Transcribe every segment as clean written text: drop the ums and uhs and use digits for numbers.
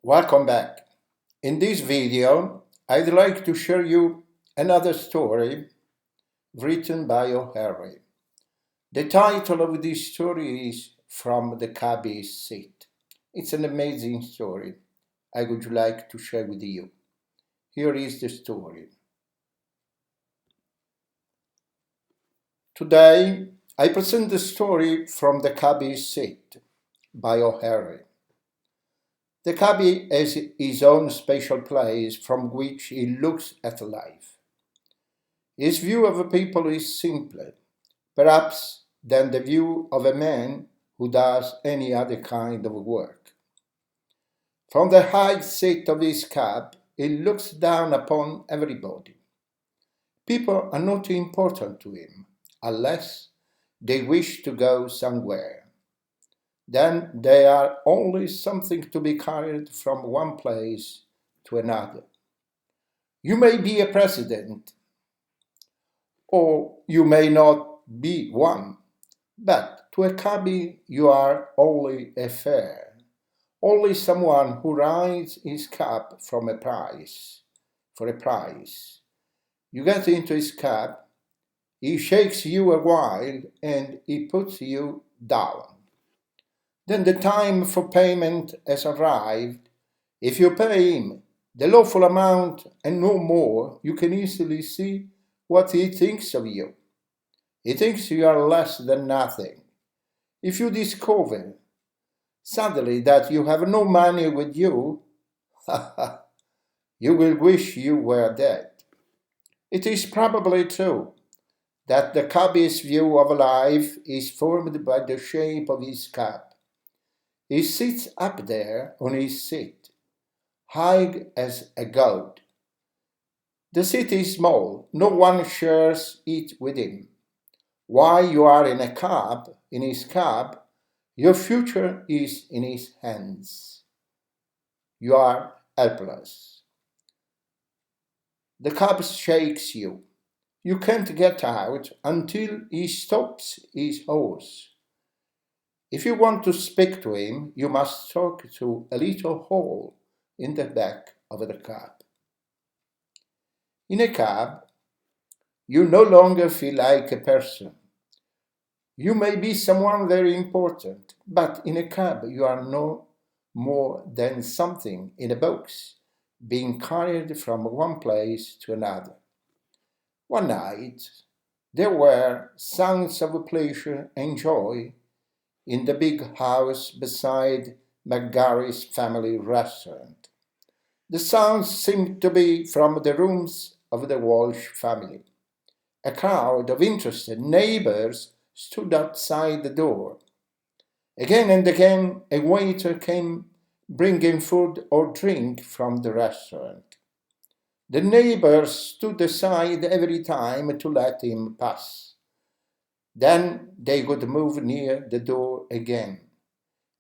Welcome back. In this video, I'd like to share you another story written by O.Henry. The title of this story is From the Cabby's Seat. It's an amazing story I would like to share with you. Here is the story. Today, I present the story From the Cabby's Seat by O.Henry. The cabby has his own special place from which he looks at life. His view of people is simpler, perhaps, than the view of a man who does any other kind of work. From the high seat of his cab, he looks down upon everybody. People are not important to him, unless they wish to go somewhere. Then they are only something to be carried from one place to another. You may be a president, or you may not be one, but to a cabby you are only a fare, only someone who rides his cab for a price. You get into his cab, he shakes you a while and he puts you down. Then the time for payment has arrived. If you pay him the lawful amount and no more, you can easily see what he thinks of you. He thinks you are less than nothing. If you discover suddenly that you have no money with you, you will wish you were dead. It is probably true that the cabby's view of life is formed by the shape of his cab. He sits up there on his seat, high as a goat. The seat is small, no one shares it with him. While you are in his cab, your future is in his hands. You are helpless. The cab shakes you. You can't get out until he stops his horse. If you want to speak to him, you must talk to a little hole in the back of the cab. In a cab, you no longer feel like a person. You may be someone very important, but in a cab you are no more than something in a box, being carried from one place to another. One night, there were sounds of pleasure and joy in the big house beside McGarry's family restaurant. The sounds seemed to be from the rooms of the Walsh family. A crowd of interested neighbors stood outside the door. Again and again, a waiter came bringing food or drink from the restaurant. The neighbors stood aside every time to let him pass. Then they would move near the door again.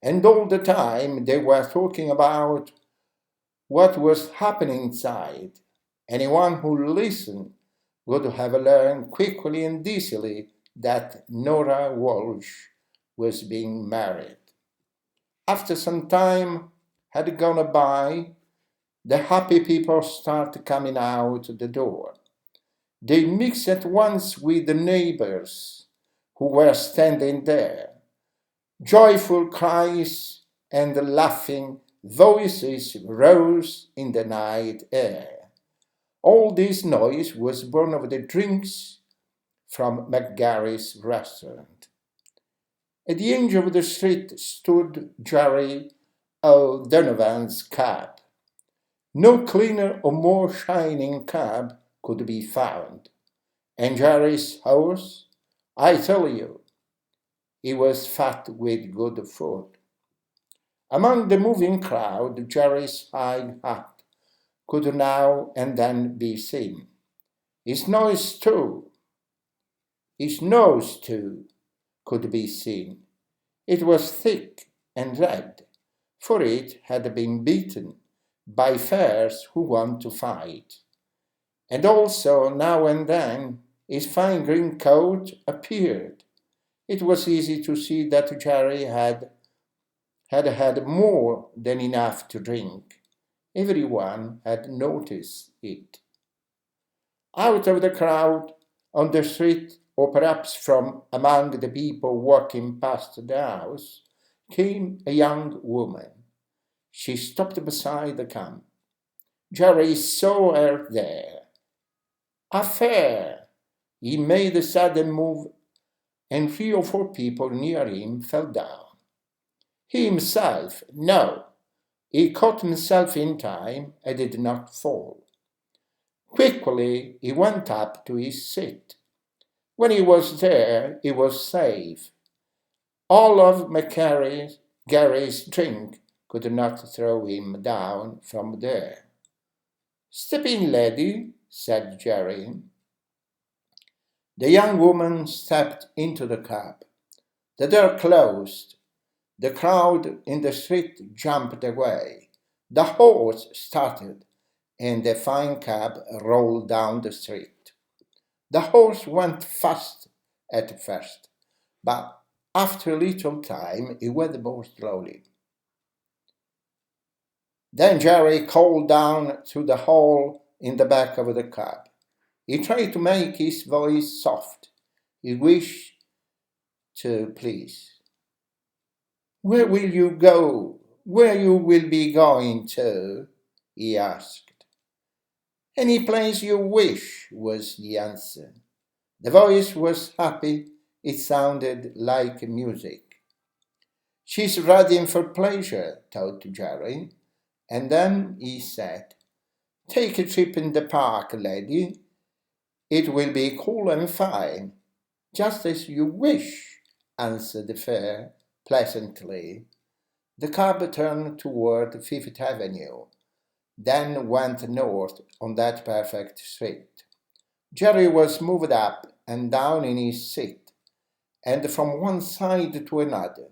And all the time they were talking about what was happening inside. Anyone who listened would have learned quickly and easily that Nora Walsh was being married. After some time had gone by, the happy people started coming out the door. They mixed at once with the neighbors who were standing there. Joyful cries and laughing voices rose in the night air. All this noise was born of the drinks from McGarry's restaurant. At the end of the street stood Jerry O'Donovan's cab. No cleaner or more shining cab could be found. And Jerry's horse, I tell you, he was fat with good food. Among the moving crowd, Jerry's high hat could now and then be seen. His nose too could be seen. It was thick and red, for it had been beaten by fares who want to fight. And also, now and then, his fine green coat appeared. It was easy to see that Jerry had had had more than enough to drink. Everyone had noticed it. Out of the crowd on the street, or perhaps from among the people walking past the house, came a young woman. She stopped beside the camp. Jerry saw her there. Affair! He made a sudden move, and 3 or 4 people near him fell down. He himself, no, he caught himself in time and did not fall. Quickly he went up to his seat. When he was there, he was safe. All of Gary's drink could not throw him down from there. Step in, lady, said Jerry. The young woman stepped into the cab. The door closed. The crowd in the street jumped away. The horse started, and the fine cab rolled down the street. The horse went fast at first, but after a little time it went more slowly. Then Jerry called down through the hole in the back of the cab. He tried to make his voice soft. He wished to please. Where will you go? Where you will be going to? He asked. Any place you wish, was the answer. The voice was happy. It sounded like music. She's riding for pleasure, thought Jerry. And then he said, take a trip in the park, lady. It will be cool and fine. Just as you wish, answered the fare pleasantly. The cab turned toward Fifth Avenue, then went north on that perfect street. Jerry was moved up and down in his seat, and from one side to another.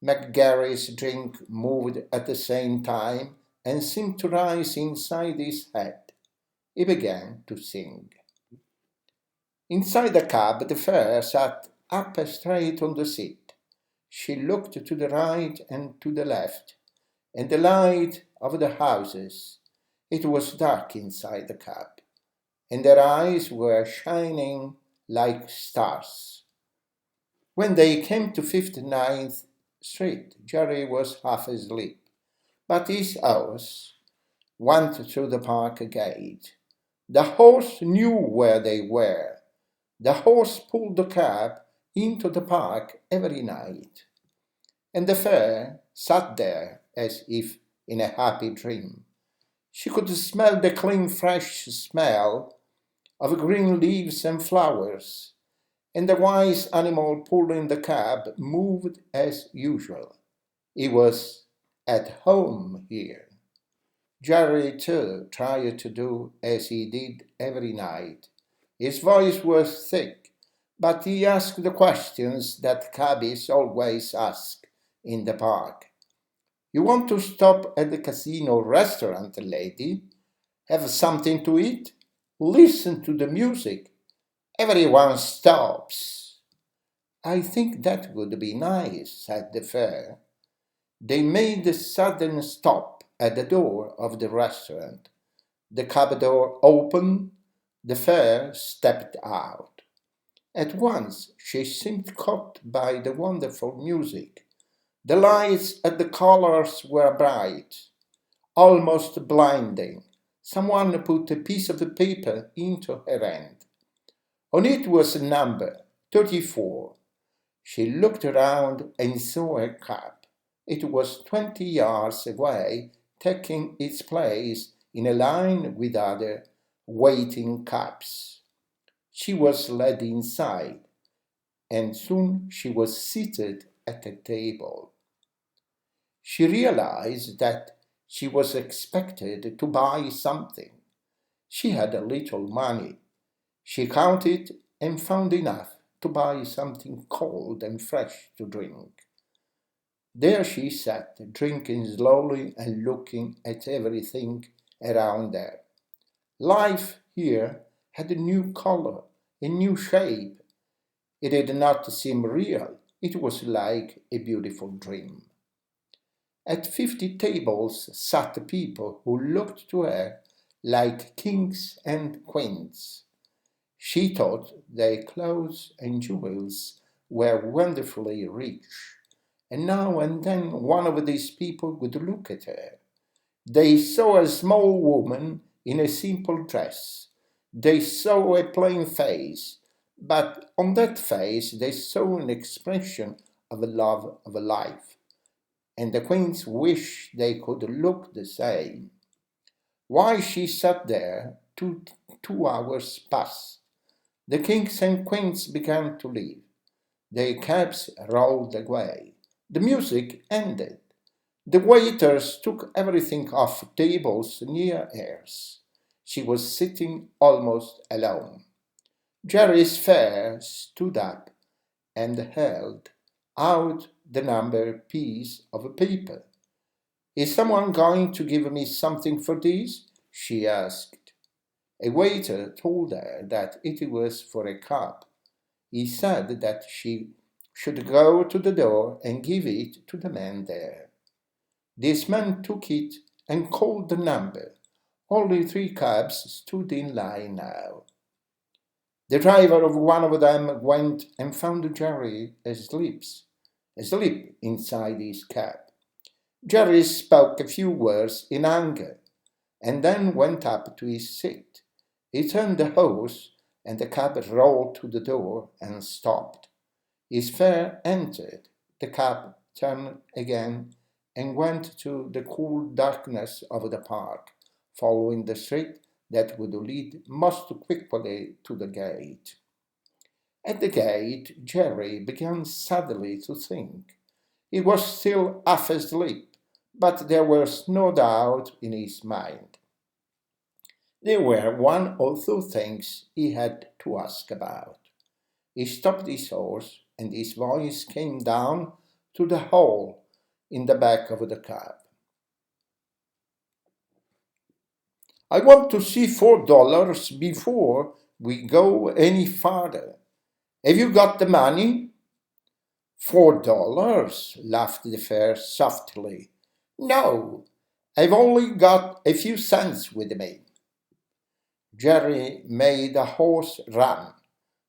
McGarry's drink moved at the same time and seemed to rise inside his head. He began to sing. Inside the cab, the fare sat up straight on the seat. She looked to the right and to the left, and the light of the houses. It was dark inside the cab, and their eyes were shining like stars. When they came to 59th Street, Jerry was half asleep, but his horse went through the park gate. The horse knew where they were. The horse pulled the cab into the park every night, and the fare sat there as if in a happy dream. She could smell the clean, fresh smell of green leaves and flowers, and the wise animal pulling the cab moved as usual. He was at home here. Jerry, too, tried to do as he did every night. His voice was thick, but he asked the questions that cabbies always ask in the park. You want to stop at the casino restaurant, lady? Have something to eat? Listen to the music. Everyone stops. I think that would be nice, said the fare. They made a sudden stop at the door of the restaurant. The cab door opened. The fare stepped out. At once she seemed caught by the wonderful music. The lights and the colors were bright, almost blinding. Someone put a piece of paper into her hand. On it was a number, 34. She looked around and saw a cab. It was 20 yards away, taking its place in a line with other waiting cabs. She was led inside, and soon she was seated at a table. She realized that she was expected to buy something. She had a little money. She counted and found enough to buy something cold and fresh to drink. There she sat, drinking slowly and looking at everything around her. Life here had a new color, a new shape. It did not seem real. It was like a beautiful dream. At 50 tables sat people who looked to her like kings and queens. She thought their clothes and jewels were wonderfully rich, and now and then one of these people would look at her. They saw a small woman in a simple dress. They saw a plain face, but on that face they saw an expression of the love of life, and the queens wished they could look the same. While she sat there, 2 hours passed. The kings and queens began to leave. Their cabs rolled away. The music ended. The waiters took everything off tables near hers. She was sitting almost alone. Jerry's fare stood up and held out the number piece of paper. Is someone going to give me something for this? She asked. A waiter told her that it was for a cab. He said that she should go to the door and give it to the man there. This man took it and called the number. Only 3 cabs stood in line now. The driver of one of them went and found Jerry asleep inside his cab. Jerry spoke a few words in anger and then went up to his seat. He turned the hose and the cab rolled to the door and stopped. His fare entered. The cab turned again and went to the cool darkness of the park, following the street that would lead most quickly to the gate. At the gate, Jerry began suddenly to think. He was still half asleep, but there was no doubt in his mind. There were one or two things he had to ask about. He stopped his horse, and his voice came down to the hole in the back of the cab. I want to see $4 before we go any farther. Have you got the money? $4, laughed the fare softly. No, I've only got a few cents with me. Jerry made the horse run.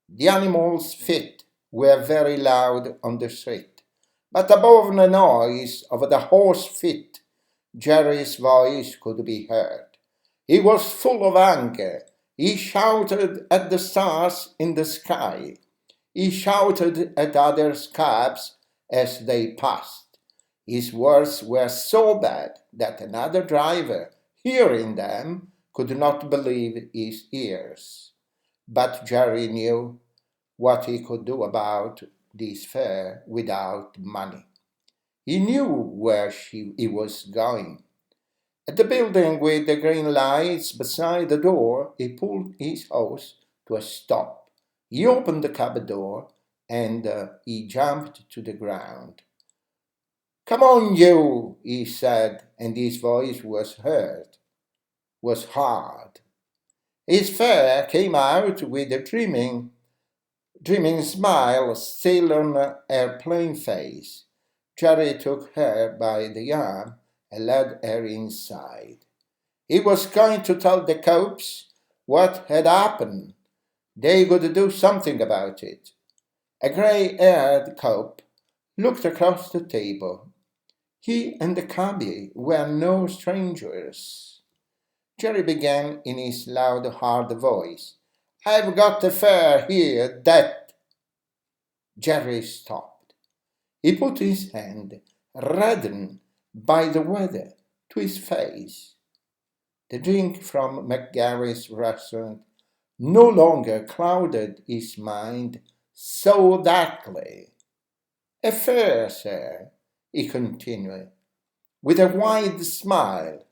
The animal's feet were very loud on the street, but above the noise of the horse feet, Jerry's voice could be heard. He was full of anger. He shouted at the stars in the sky. He shouted at other cabs as they passed. His words were so bad that another driver, hearing them, could not believe his ears. But Jerry knew what he could do about this fare without money. He knew where he was going. At the building with the green lights beside the door, he pulled his horse to a stop. He opened the cab door and he jumped to the ground. Come on, you, he said, and his voice was hard. His fare came out with a dreaming smile still on her plain face. Jerry took her by the arm and led her inside. He was going to tell the cops what had happened. They would do something about it. A grey-haired cop looked across the table. He and the cabby were no strangers. Jerry began in his loud, hard voice. I've got a fare here that... Jerry stopped. He put his hand, reddened by the weather, to his face. The drink from McGarry's restaurant no longer clouded his mind so darkly. A fare, sir, he continued, with a wide smile,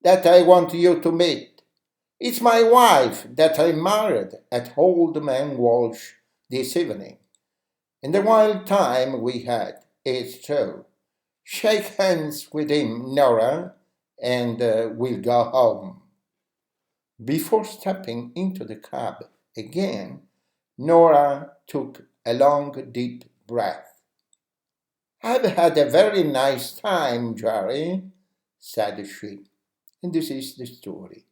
that I want you to meet. It's my wife that I married at Old Man Walsh this evening. And the wild time we had, it's true. Shake hands with him, Nora, and we'll go home. Before stepping into the cab again, Nora took a long, deep breath. I've had a very nice time, Jerry, said she. And this is the story.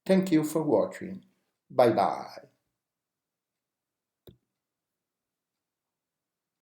Thank you for watching. Bye bye.